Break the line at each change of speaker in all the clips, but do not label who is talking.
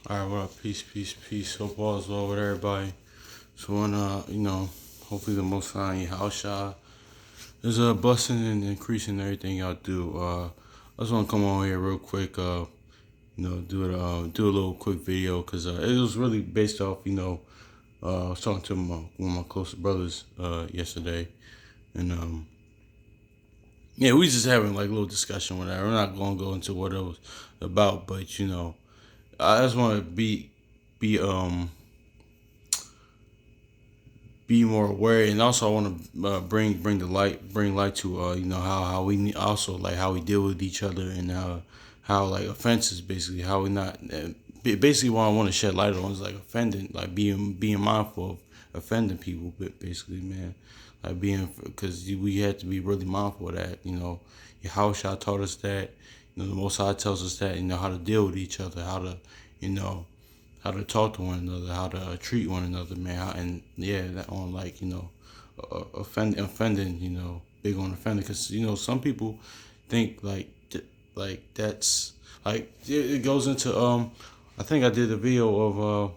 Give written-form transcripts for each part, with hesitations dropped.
All right, what up? Peace, peace, peace. Hope all is well with everybody. So, hopefully the Most High in your house, y'all, is a blessing and increasing everything y'all do. I just want to come on here real quick. Do a little quick video because it was really based off. I was talking to one of my closest brothers yesterday, and yeah, we just having like a little discussion. Whatever. We're not gonna go into what it was about, but I just want to be more aware, and also I want to bring light to how we also like how we deal with each other, and how like offenses basically how we not basically what I want to shed light on is like offending, like being mindful of offending people, but basically, man, like being, because we had to be really mindful of that. Your house y'all taught us that. The Most High tells us that, how to deal with each other, you know how to talk to one another, how to treat one another, man. And yeah, that on like offending, big on offending, because some people think like that's like it goes into I think I did a video of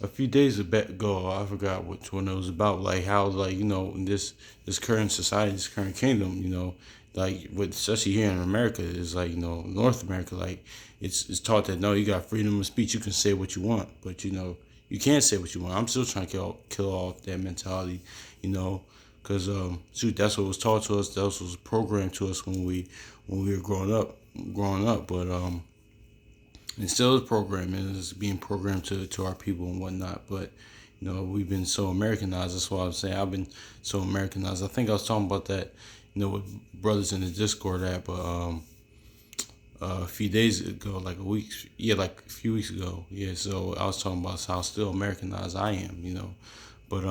a few days ago. I forgot which one it was about. Like how like in this current society, this current kingdom, like with especially here in America, is like North America, like it's taught that no, you got freedom of speech, you can say what you want, but you can't say what you want. I'm still trying to kill off that mentality, you know, because shoot, that's what was taught to us. That's what was programmed to us when we were growing up. But and still is programmed, and it's being programmed to our people and whatnot. But we've been so Americanized. That's why I'm saying I've been so Americanized. I think I was talking about that, with brothers in the Discord app, a few days ago, like a week, yeah, like a few weeks ago, yeah. So I was talking about how still Americanized I am, but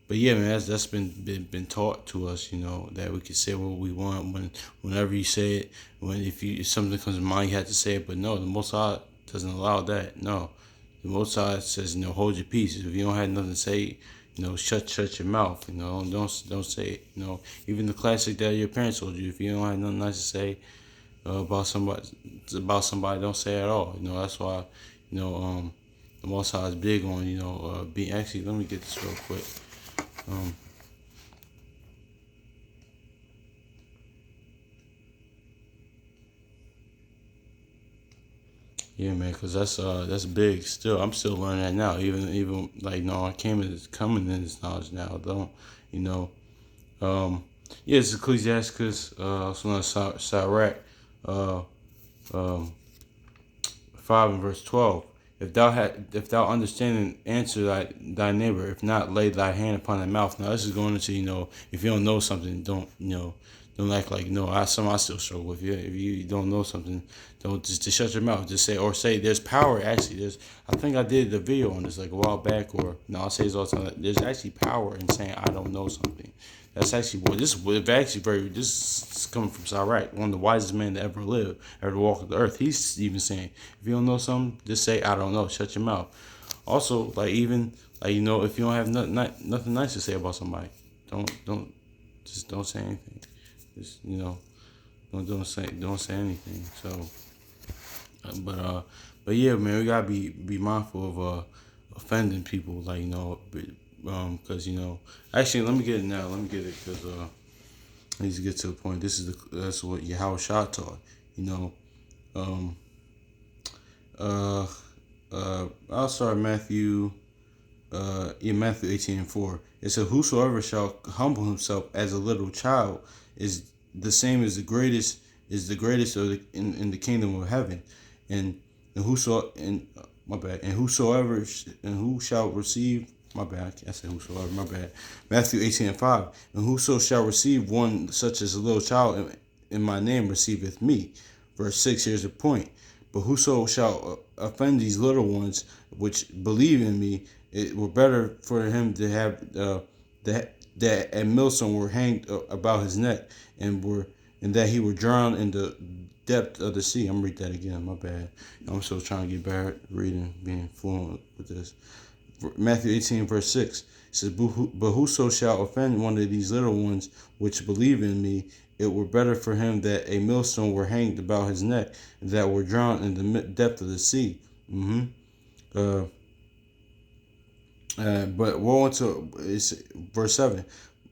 but yeah, man, that's been taught to us, that we can say what we want whenever you say it. If something comes to mind, you have to say it. But no, the Most High doesn't allow that. No, the Most High says, hold your peace. If you don't have nothing to say, shut your mouth. Don't say it. Even the classic that your parents told you. If you don't have nothing nice to say about somebody, don't say it at all. That's why, the Most High is big on being. Actually, let me get this real quick. Um, yeah, man, cause that's big. Still, I'm still learning that now. Even like no, I came in coming in this knowledge now. Don't you know? Um, yeah, it's Ecclesiasticus. Also known as Sirach, uh, um, 5 and verse 12. If thou understanding, answer thy neighbor. If not, lay thy hand upon thy mouth. Now this is going into if you don't know something, don't act like no. I still struggle with. If you don't know something, don't just shut your mouth. Just say, or say there's power. Actually, I think I did the video on this like a while back, or no, I'll say this all the time. There's actually power in saying I don't know something. That's actually what this is actually very. This is coming from Sirach, one of the wisest men to ever live, ever walk the earth. He's even saying, if you don't know something, just say I don't know. Shut your mouth. Also, like even like if you don't have nothing nice to say about somebody, don't say anything. Just don't say anything. So, but yeah, man, we gotta be mindful of offending people. Like because actually, let me get it now. Let me get it because I need to get to the point. That's what Yahweh Shah taught. You know, um, uh, I'll start Matthew. In Matthew 18:4, it said, "Whosoever shall humble himself as a little child is the same as the greatest in the kingdom of heaven, and whoso and my bad, and who shall receive." My bad. I said whosoever. My bad. Matthew 18:5. And whoso shall receive one such as a little child in my name receiveth me. Verse 6. Here's the point. But whoso shall offend these little ones which believe in me, it were better for him to have that a millstone were hanged about his neck, and that he were drowned in the depth of the sea. I'm gonna read that again. My bad. I'm still trying to get better at reading, being fluent with this. Matthew 18 verse 6 says, "But whoso shall offend one of these little ones which believe in me, it were better for him that a millstone were hanged about his neck, and that were drowned in the depth of the sea." Mm-hmm. Uh, but woe unto it's verse 7.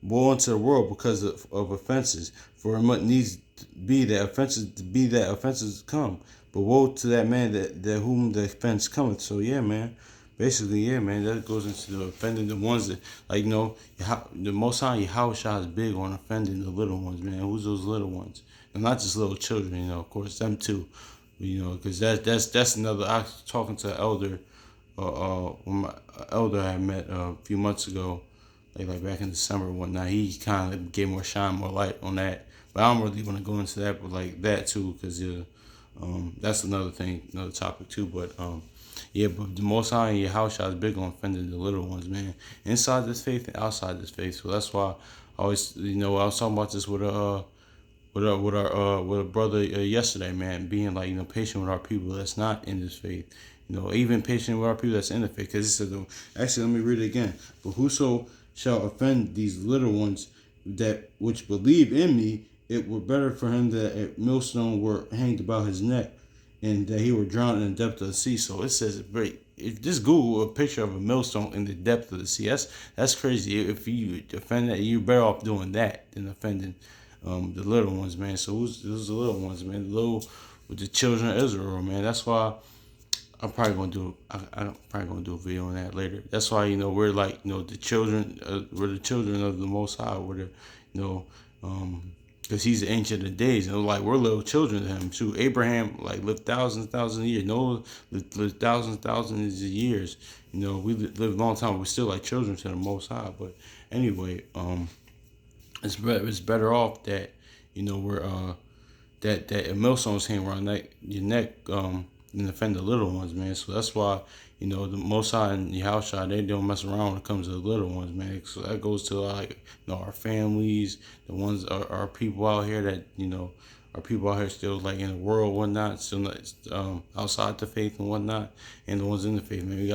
Woe unto the world because of offenses, for it must needs be that offenses come. But woe to that man that whom the offense cometh. So yeah, man. Basically, yeah, man. That goes into the offending the ones that, like, the Most High Yahushua is big on offending the little ones, man. Who's those little ones? And not just little children, of course, them too. Because that's another. I was talking to an elder, when my elder I met a few months ago, like back in December and whatnot. He kind of gave more light on that. But I don't really want to go into that, but like that too, because that's another thing, another topic too. But yeah, but the Most High in your house is big on offending the little ones, man, inside this faith and outside this faith. So that's why I always, I was talking about this with a brother yesterday, man, being like patient with our people that's not in this faith, even patient with our people that's in the faith, because he said, actually, let me read it again. But whoso shall offend these little ones that which believe in me, it were better for him that a millstone were hanged about his neck, and that he were drowned in the depth of the sea. So it says, great. If just Google a picture of a millstone in the depth of the sea, that's crazy. If you offend that, you're better off doing that than offending the little ones, man. So who's the little ones, man? The little with the children of Israel, man. That's why I'm probably gonna do a video on that later. That's why we're like the children. We're the children of the Most High. We're the you know because he's the ancient of days, and like we're little children to him too. Abraham like lived thousands of years. Noah lived thousands of years. We lived a long time. We're still like children to the Most High. But anyway, it's better off that we're that a millstone's hanging around your neck than offend the little ones, man. So that's why the Most High and Yahushua, they don't mess around when it comes to the little ones, man. So that goes to like our families, the ones our people out here that our people out here still like in the world, whatnot, still not, outside the faith and whatnot, and the ones in the faith, man. We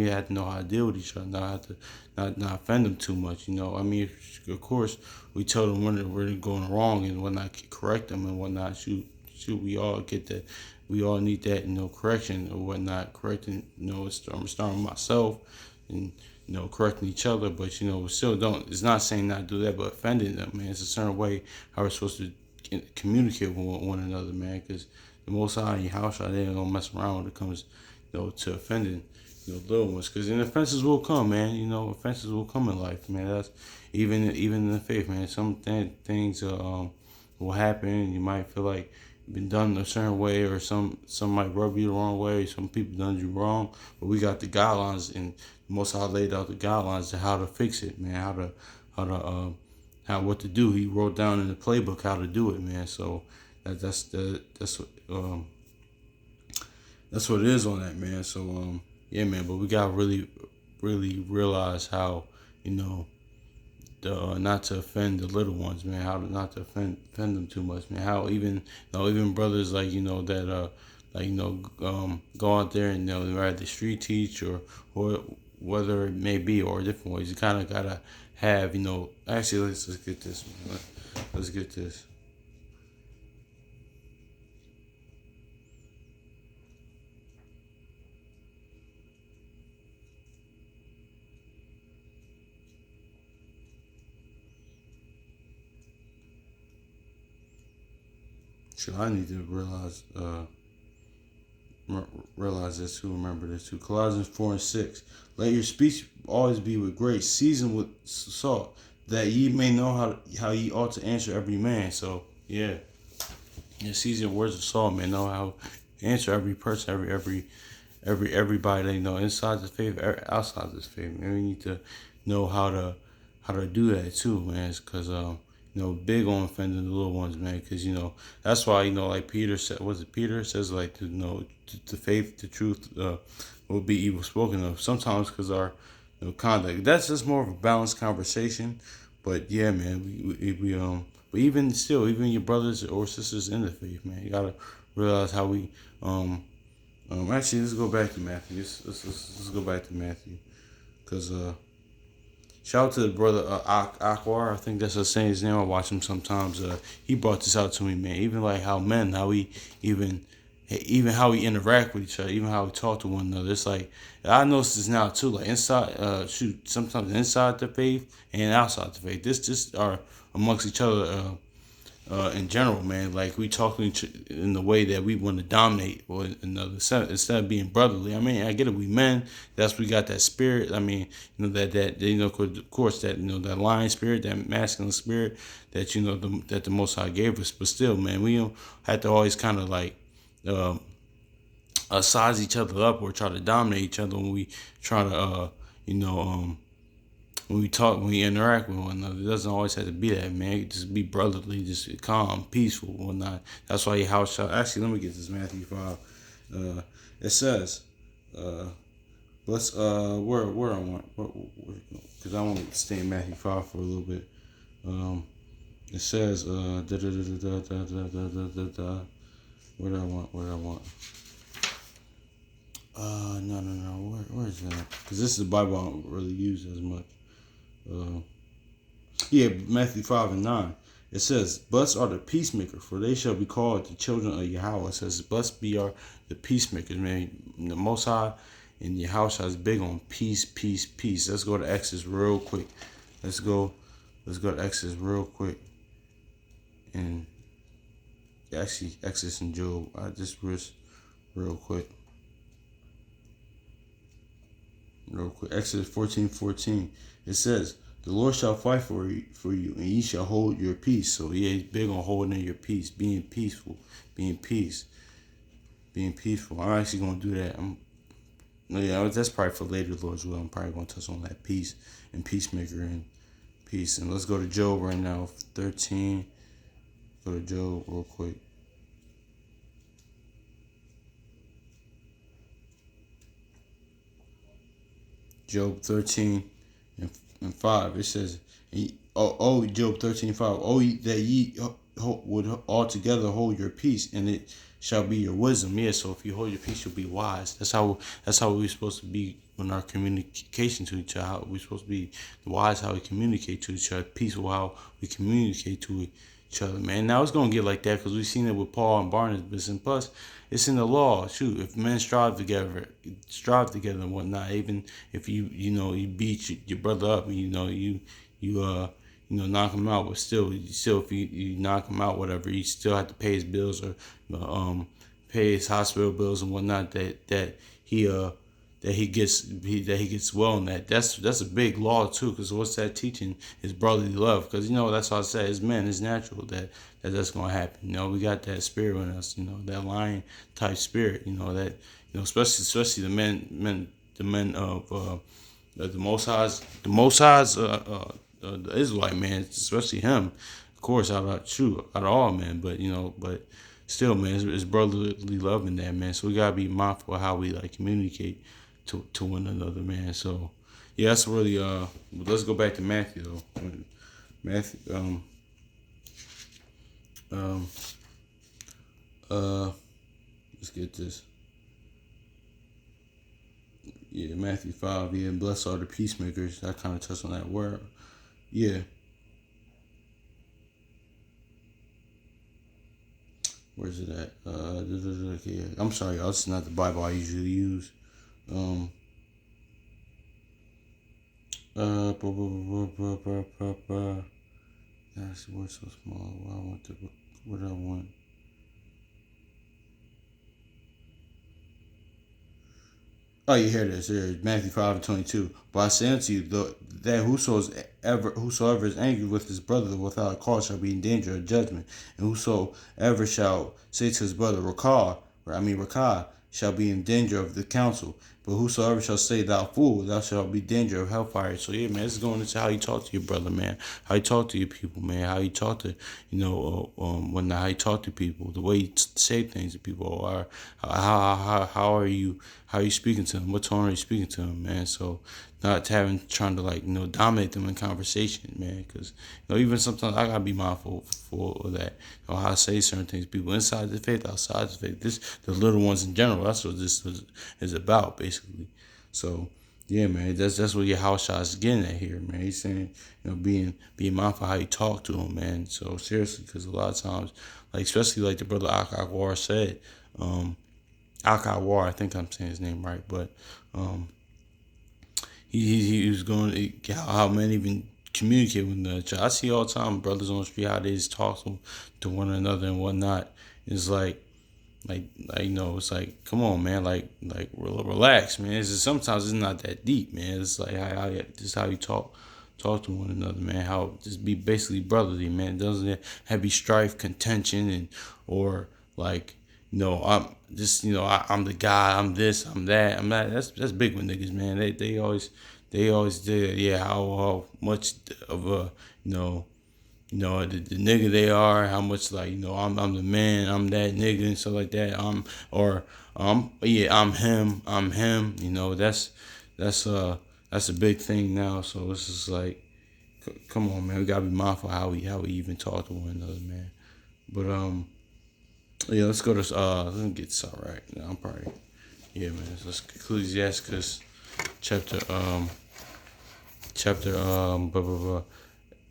have to know how to deal with each other, not have to not offend them too much, I mean, of course, we tell them when they're going wrong and whatnot, correct them and whatnot. Shoot, we all get that. We all need that, correction or whatnot. Correcting, I'm starting with myself and correcting each other, but we still don't. It's not saying not do that, but offending them, man. It's a certain way how we're supposed to communicate with one another, man. Because the Most High and house, they don't mess around when it comes, to offending, little ones. Because offenses will come, man. Offenses will come in life, man. That's even in the faith, man. Some things will happen. You might feel like you've been done a certain way, or some might rub you the wrong way. Some people done you wrong, but we got the guidelines, and Most High laid out the guidelines to how to fix it, man. How what to do. He wrote down in the playbook how to do it, man. So that's what it is on that, man. So yeah, man. But we gotta really realize how not to offend the little ones, man. How to not to offend them too much, man. How even brothers like that go out there and rather street teach or whether it may be, or different ways. You kind of gotta have Actually, let's get this, man. Let's get this. Sure, I need to realize this too. Remember this too. Colossians 4:6. Let your speech always be with grace, seasoned with salt, that ye may know how ye ought to answer every man. So yeah, seasoned words of salt, man. Know how to answer every person, everybody. They know inside the faith, outside this faith. Man, we need to know how to do that too, man. Because big on offending the little ones, man. Because that's why like Peter said. Was it Peter says like the faith, the truth will be evil spoken of sometimes because our conduct. That's just more of a balanced conversation. But yeah, man, we but even still, even your brothers or sisters in the faith, man, you gotta realize how we actually, let's go back to Matthew. Let's go back to Matthew, because shout out to the brother Akwar. I think that's saying his name. I watch him sometimes. He brought this out to me, man. Even like how we even even how we interact with each other, even how we talk to one another. It's like I notice this now too. Like inside, sometimes inside the faith and outside the faith. This are amongst each other. In general, man. Like we talk to each in the way that we want to dominate one another instead of being brotherly. I mean, I get it. We men. That's we got that spirit. I mean, that of course that that lion spirit, that masculine spirit that that the Most High gave us. But still, man, we don't have to always kind of like. Um, Size each other up or try to dominate each other when we try to you know when we talk, when we interact with one another. It doesn't always have to be that, man. It can just be brotherly, just calm, peaceful, whatnot. That's why your house shall. Actually, let me get this Matthew 5. It says, let's where I want, because I want to stay in Matthew 5 for a little bit. It says, What do I want? What do I want? No. Where is that? Because this is the Bible I don't really use as much. Yeah, Matthew 5 and 9. It says, "Blessed are the peacemakers, for they shall be called the children of Yahweh." It says, "Blessed be the peacemakers." Man, the Most High and Yahweh is big on peace, peace, peace. Let's go to Exodus real quick. Let's go to Exodus real quick. And actually, Exodus and Job. I just real quick. Exodus 14:14. It says, "The Lord shall fight for you, and ye shall hold your peace." So yeah, he's big on holding in your peace, being peaceful, being peaceful. I'm actually gonna do that. That's probably for later, Lord's will. I'm probably gonna touch on that peace and peacemaker and peace. And let's go to Job right now, 13. Go to Job real quick. Job 13 and 5. It says, Job 13:5. Oh, that ye would altogether hold your peace, and it shall be your wisdom. Yeah, so if you hold your peace, you'll be wise. That's how we're supposed to be in our communication to each other. How we're supposed to be wise, how we communicate to each other, peaceful, how we communicate to each other, man. Now it's gonna get like that because we've seen it with Paul and Barnabas, and plus it's in the law. Shoot, if men strive together and whatnot, even if you beat your brother up, and knock him out, but still if you knock him out, whatever, you still have to pay his bills or pay his hospital bills and whatnot. That he gets well in that. That's a big law too, because what's that teaching is brotherly love. Because that's why I say as men, it's natural that's gonna happen. We got that spirit in us. That lion type spirit. That especially the men of the Most High's the Israelite man, especially him. Of course, out of all men, but still, man, it's brotherly love in that, man. So we gotta be mindful of how we like communicate to one another, man. So yeah, that's really let's go back to Matthew though. Matthew um let's get this. Yeah, Matthew 5. Yeah, and blessed are the peacemakers. I kind of touched on that word. Yeah. Where's it at? Yeah. I'm sorry, y'all. This is not the Bible I usually use. That's the word so small. What I want. Oh, you hear this? Here, Matthew 5:22. But I say unto you, that whosoever is angry with his brother without a cause shall be in danger of judgment, and whosoever shall say to his brother, Rakah, shall be in danger of the council. But whosoever shall say, Thou fool, thou shalt be in danger of hellfire. So yeah, man, this is going into how you talk to your brother, man. How you talk to your people, man. How you talk to, how you talk to people, the way you say things to people, or how are you speaking to them? What tone are you speaking to them, man? So not trying to dominate them in conversation, man. Because even sometimes I gotta be mindful of that. How I say certain things. People inside the faith, outside the faith. The little ones in general. That's what this is about, basically. So yeah, man. That's what your house shot is getting at here, man. He's saying being mindful how you talk to them, man. So seriously, because a lot of times, especially like the brother Akbar said. Akawar, I think I'm saying his name right, but um, he was going how men even communicate with each other. I see all the time brothers on the street how they just talk to one another and whatnot. It's like it's like come on man, like relax man. It's just, sometimes it's not that deep man. It's like just how you talk to one another man. How just be basically brotherly man. It doesn't have be strife, contention, and or like I'm just I'm the guy. I'm this. I'm that. I'm that. That's big with niggas man. They always did yeah how much of a you know the nigga they are, how much like I'm the man, I'm that nigga and stuff like that. Or yeah I'm him. That's a big thing now. So it's just like come on man, we gotta be mindful how we even talk to one another man. But yeah, let's go to let me get this all right. No, I'm probably yeah man. So let's Ecclesiasticus chapter blah blah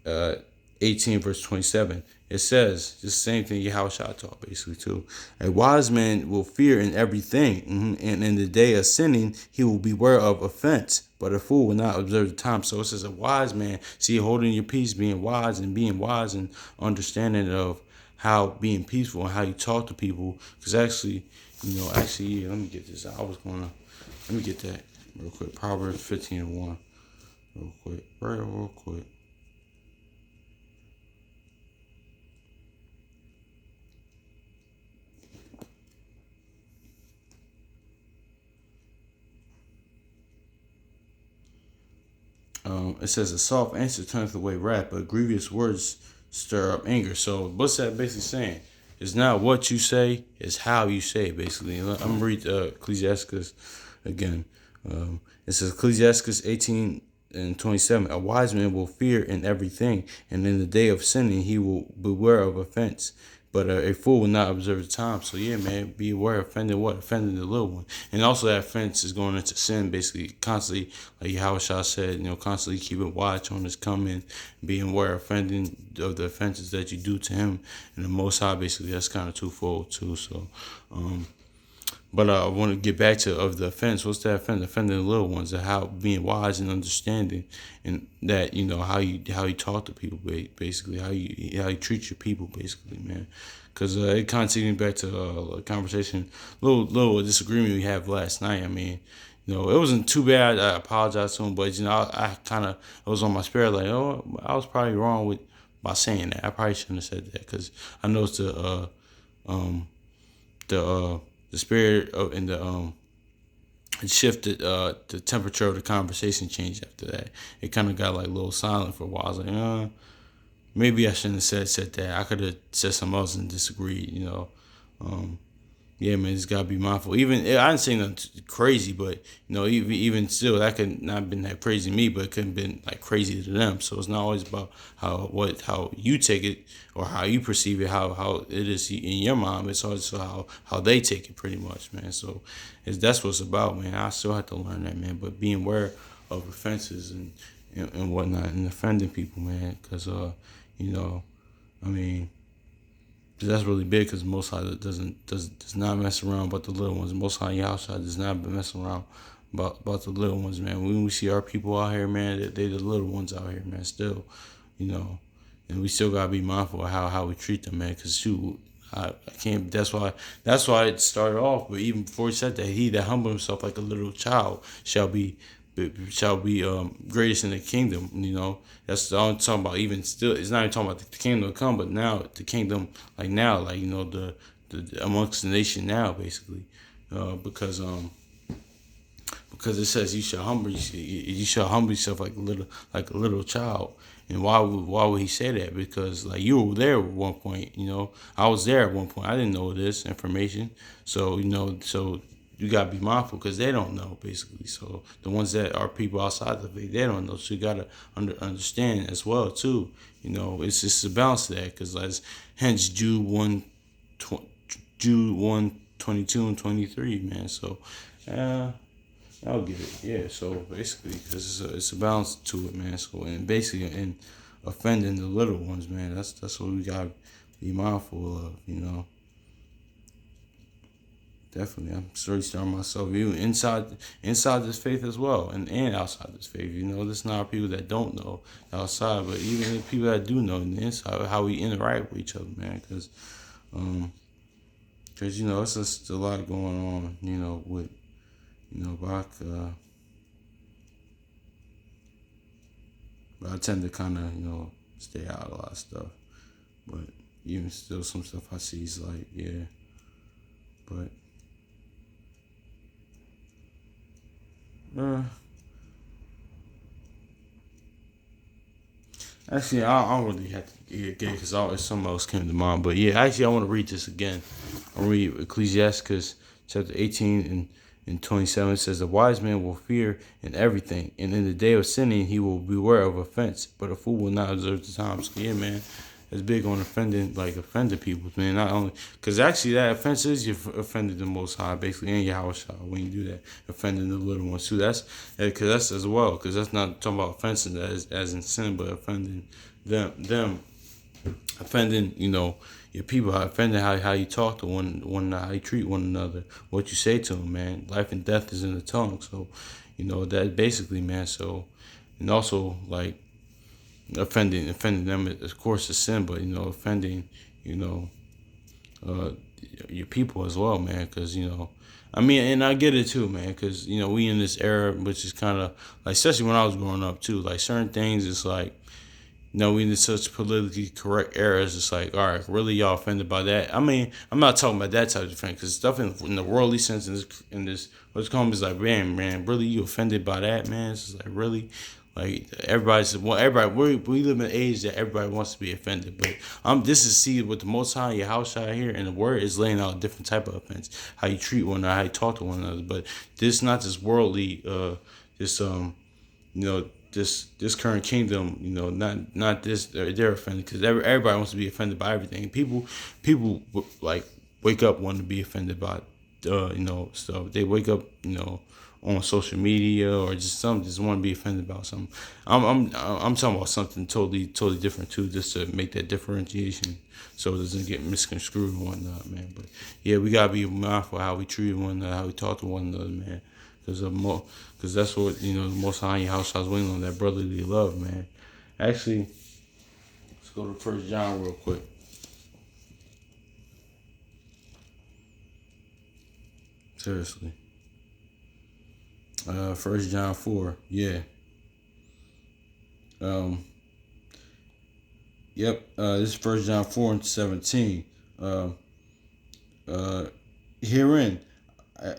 blah 18 verse 27. It says the same thing Yahushua taught basically too. A wise man will fear in everything, and in the day of sinning he will beware of offense. But a fool will not observe the time. So it says a wise man, see, holding your peace, being wise and understanding of how being peaceful and how you talk to people. Because actually, yeah, let me get this. Let me get that real quick. Proverbs 15:1, real quick. It says a soft answer turneth away wrath, but grievous words stir up anger. So what's that basically saying? It's not what you say, it's how you say it, basically. I'm going to read Ecclesiasticus again. It says Ecclesiasticus 18:27. A wise man will fear in everything, and in the day of sinning he will beware of offense. But a fool will not observe the time. So yeah, man, be aware. Offending what? Offending the little one. And also that offense is going into sin, basically, constantly, like Yahushua said, constantly keeping watch on his coming, being aware, offending of the offenses that you do to him. And the Most High, basically, that's kind of twofold too. So, but I want to get back to of the offense. What's that offense? Offending the little ones, and how being wise and understanding, and that how you talk to people, basically how you treat your people, basically, man. Because it kind of takes me back to a conversation, little disagreement we had last night. I mean, it wasn't too bad. I apologize to him, but I kind of it was on my spirit like, oh, I was probably wrong by saying that. I probably shouldn't have said that because I know it's the spirit of and the it shifted the temperature of the conversation changed after that. It kind of got like a little silent for a while. I was like, maybe I shouldn't have said that. I could have said something else and disagreed. Yeah, man, just gotta be mindful. Even I didn't say nothing crazy, but even still, that could not have been that crazy to me, but it could have been like crazy to them. So it's not always about how you take it or how you perceive it, how it is in your mind. It's also how they take it, pretty much, man. So that's what it's about, man. I still have to learn that, man. But being aware of offenses and whatnot and offending people, man, because I mean. That's really big because Most High does not mess around about the little ones. Most High Yahshua does not mess around about the little ones, man. When we see our people out here, man, they the little ones out here, man. Still, and we still gotta be mindful of how we treat them, man. Because shoot, I can't. That's why it started off. But even before he said that, he that humble himself like a little child shall be greatest in the kingdom. That's all I'm talking about. Even still, it's not even talking about the kingdom to come, but now the kingdom, like now, like the amongst the nation now, basically, because it says you shall humble yourself like a little child. And why would he say that? Because like you were there at one point, I was there at one point. I didn't know this information, so so you gotta be mindful because they don't know, basically. So the ones that are people outside the faith, they don't know. So you gotta understand as well too. It's just a balance to that because hence Jude 1:22 and 23, man. So I'll get it. Yeah. So basically, because it's a balance to it, man. So and basically, and offending the little ones, man. That's what we gotta be mindful of. definitely. I'm really starting myself. Even inside this faith as well, and outside this faith. There's not people that don't know outside, but even the people that do know in the inside, how we interact with each other, man. Um, cause it's just a lot going on. With Bach. But I tend to kind of stay out of a lot of stuff. But even still, some stuff I see is like, yeah. But actually, I don't really have to get because something else came to mind. But yeah, actually, I want to read this again. I'll read Ecclesiasticus chapter 18 and 27. It says, "The wise man will fear in everything, and in the day of sinning, he will beware of offense. But a fool will not observe the time." So yeah, man, it's big on offending people, man. Not only because actually that offense is you offended the Most High, basically, and Yahweh when you do that, offending the little ones too. That's because that's as well, because that's not talking about offensing as in sin, but offending them, offending your people, offending how you talk to one how you treat one another, what you say to them, man. Life and death is in the tongue, so that basically, man. So and also like offending them, of course, is sin, but offending, uh, your people as well, man. Because I mean, and I get it too, man. Because we in this era, which is kind of like, especially when I was growing up too, like certain things, it's like. We in such politically correct eras. It's like, all right, really, y'all offended by that? I mean, I'm not talking about that type of thing, because stuff in the worldly sense in this what's called is like, man, really, you offended by that, man? It's just like, really, like we live in an age that everybody wants to be offended, but this is see what the Most High, your house out here, and the Word is laying out a different type of offense, how you treat one another, how you talk to one another, but this not just worldly, this this current kingdom, not this, they're offended because everybody wants to be offended by everything. People like wake up wanting to be offended by stuff. They wake up on social media or just want to be offended about something. I'm talking about something totally different too, just to make that differentiation so it doesn't get misconstrued and whatnot, man. But yeah, we gotta be mindful how we treat one another, how we talk to one another, man. Because that's what the Most High in your house I was waiting on, that brotherly love, man. Actually, let's go to 1 John real quick. Seriously, 1 John 4, yeah. Yep. This is 1 John 4 and 17. Herein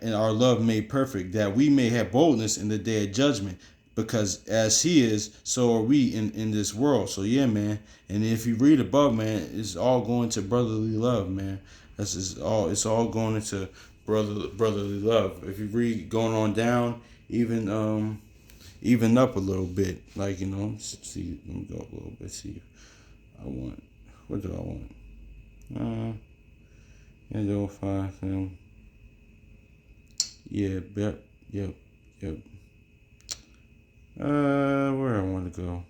and our love made perfect, that we may have boldness in the day of judgment, because as he is, so are we in this world. So yeah, man. And if you read above, man, it's all going to brotherly love, man. It's all going into brotherly love. If you read going on down, even up a little bit, like see, let me go up a little bit, see if I want, what do I want? Yeah, go find them. Yeah, yep. Where I want to go?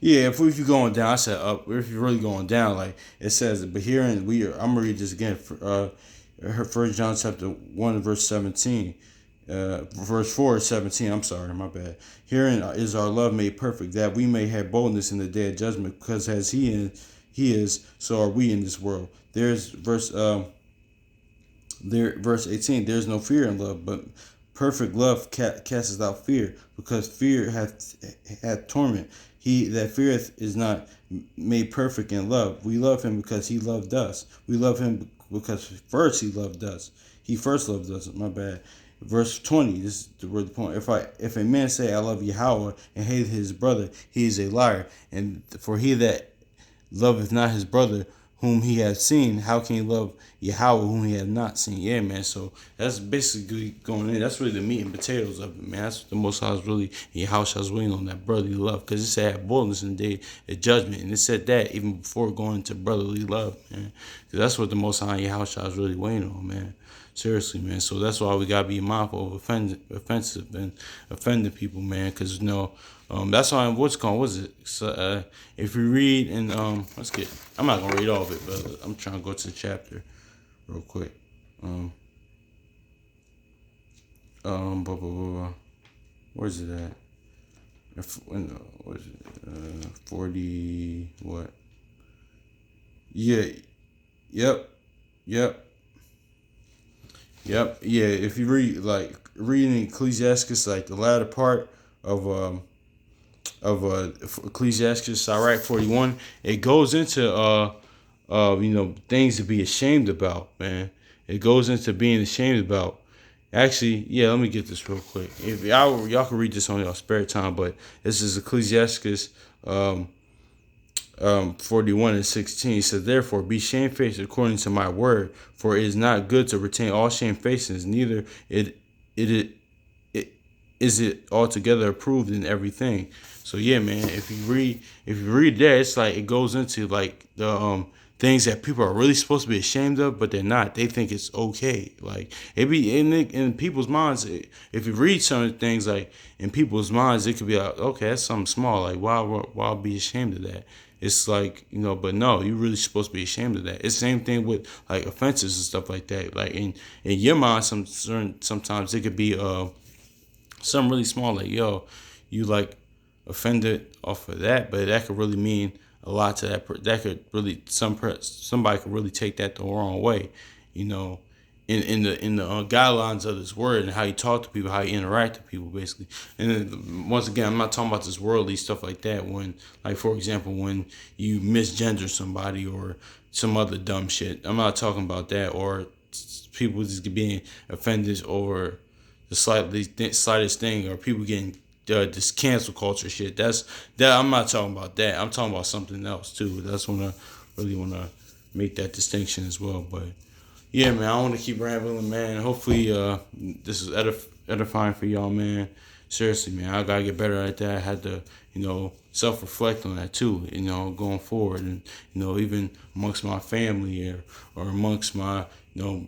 Yeah, if you're going down, I said up. If you're really going down, like it says, but here and I'm gonna read this again. For 1 John chapter 1 verse 17, verse 4:17. I'm sorry, my bad. Herein is our love made perfect, that we may have boldness in the day of judgment, because as he is, so are we in this world. There's verse 18. There's no fear in love, but perfect love casteth out fear, because fear hath torment. He that feareth is not made perfect in love. We love him because he loved us. We love him because first he loved us. He first loved us. My bad. Verse 20. This is the word point. If a man say I love Yahweh and hate his brother, he is a liar. And for he that loveth not his brother whom he hath seen, how can he love Yahweh whom he hath not seen? Yeah, man. So that's basically going in. That's really the meat and potatoes of it, man. That's what the Most High was really in your house I was waiting on, that brotherly love. Because it said have boldness in the day of judgment. And it said that even before going into brotherly love, man. Because that's what the Most High in your house I was really waiting on, man. Seriously, man. So that's why we gotta be mindful of offensive and offending people, man. Because that's why what's called was it? So, if you read and let's get. I'm not gonna read all of it, but I'm trying to go to the chapter real quick. Blah, blah, blah, blah. Where's it at? What is it? 40, what? Yeah, yep, yep, yep, yeah. If you reading Ecclesiastes, like the latter part of Ecclesiastes, Sirach 41, it goes into things to be ashamed about, man. It goes into being ashamed about. Actually, yeah, let me get this real quick. If y'all can read this on your spare time, but this is Ecclesiastes um, 41 and 16. It says, therefore, be shamefaced according to my word, for it is not good to retain all shamefacedness, neither it is it altogether approved in everything. So yeah, man, if you read that, it's like it goes into like the things that people are really supposed to be ashamed of, but they're not. They think it's okay. Like it be in people's minds. If you read some of the things, like in people's minds, it could be like, okay, that's something small. Like why be ashamed of that? It's like, but no, you're really supposed to be ashamed of that. It's the same thing with like offenses and stuff like that. Like in your mind, sometimes it could be something really small, like, yo, you like offended off of that, but that could really mean a lot to that could really somebody could really take that the wrong way, you know in the guidelines of this word and how you talk to people, how you interact with people, basically. And then, once again, I'm not talking about this worldly stuff like that. When, like, for example, when you misgender somebody or some other dumb shit, I'm not talking about that. Or people just being offended over the slightest thing, or people getting this cancel culture shit. That I'm not talking about that. I'm talking about something else too. That's when I really want to make that distinction as well. But yeah, man, I want to keep rambling, man. Hopefully, this is edifying for y'all, man. Seriously, man, I gotta get better at that. I had to, self-reflect on that too. Going forward, and even amongst my family or amongst my,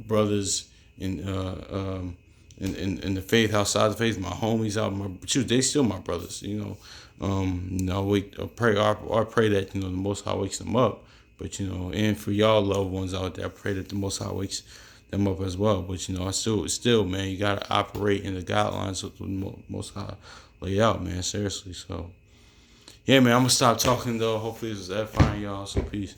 brothers in the faith, outside the faith, my homies out, they still my brothers. I pray that the Most High wakes them up. But and for y'all loved ones out there, I pray that the Most High wakes them up as well. But I still, man, you gotta operate in the guidelines of the Most High lay out, man. Seriously. So yeah, man, I'm gonna stop talking though. Hopefully this is edifying y'all. So peace.